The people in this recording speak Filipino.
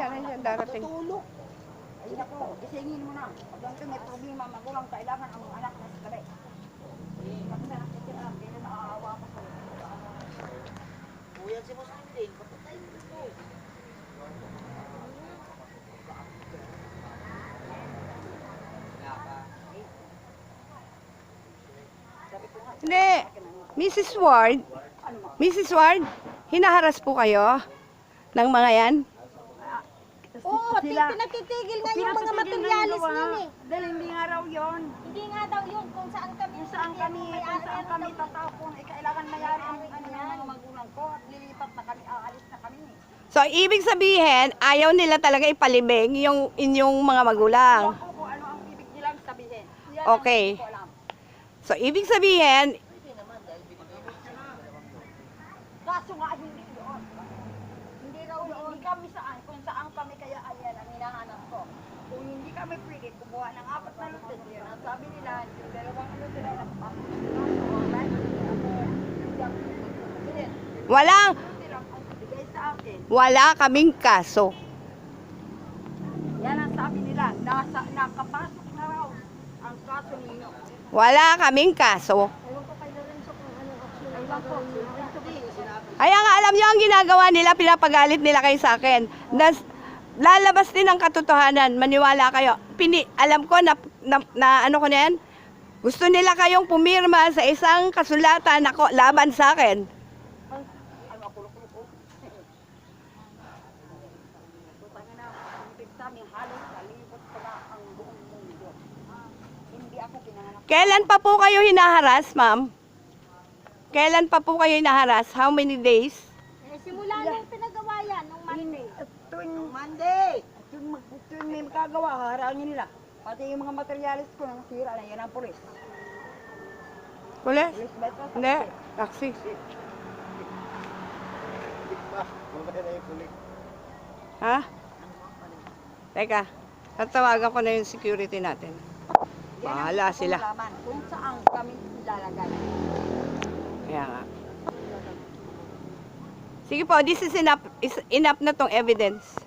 nandiyan darating. Tutulog. Ayun ako, gisingin mo na. Pag may problema, magulang, kailangan ang mga anak na sa tabi. Pag na nakikita, hindi na naaawa ko sa Kuya si Muslim din, kapatay mo ito. Hindi, Mrs. Ward, hinaharas po kayo ng mga yan? Oo, pinatitigil nga yung mga materialis niyan eh. Dahil hindi nga raw yun. Hindi nga daw yun kung saan kami tatapon, kailangan mayari ang mga magulang ko at lilipat na kami, aalis na kami. So, ibig sabihin, ayaw nila talaga ipalibing yung inyong mga magulang. Alam ko kung ano ang ibig nilang sabihin. Yan Okay. ang hindi ko alam. So, ibig sabihin, Kaso nga hindi doon. Hindi raw doon. Hindi kami saan, kung saan kami kaya ayan ang hinahanap ko. Kung hindi kami pwede kumuha ng 4 na lutin, yun ang sabi nila, yung 2 lutin ay wala kaming kaso. yan ang sabi nila, nakapasok na raw ang kaso ninyo. Wala kaming kaso. Ewan ko kay Lorenzo kung anong action ang Ewan ko, gagawin nila. Kaya nga alam nyo ang ginagawa nila, pinapagalit nila kayo sa akin. Lalabas din ang katotohanan, maniwala kayo. Alam ko na ano ko na yan, gusto nila kayong pumirma sa isang kasulatan na laban sa akin. Ay, makulok-kulok ko. Putangin na, ang bigtami, halos kalibot ko na ang buong mundo. Hindi ako pinanganak. Kailan pa po kayo hinaharas, ma'am? Kailan pa po kayo hinaharas? How many days? Eh, simula nung pinagawa yan, nung Monday. Tuwing Monday, tuwing may magkagawa, harangin nila. Pati yung mga materialis ko nang sira na yan ang pulis. Pulis? Pulis ba ito? Hindi. Taxi. Ha? Teka, tatawagan ko na yung security natin. Yan ang Bahala gusto kong sila. malaman kung saan kami ilalagay. Kaya nga. Sige po, this is enough na tong evidence.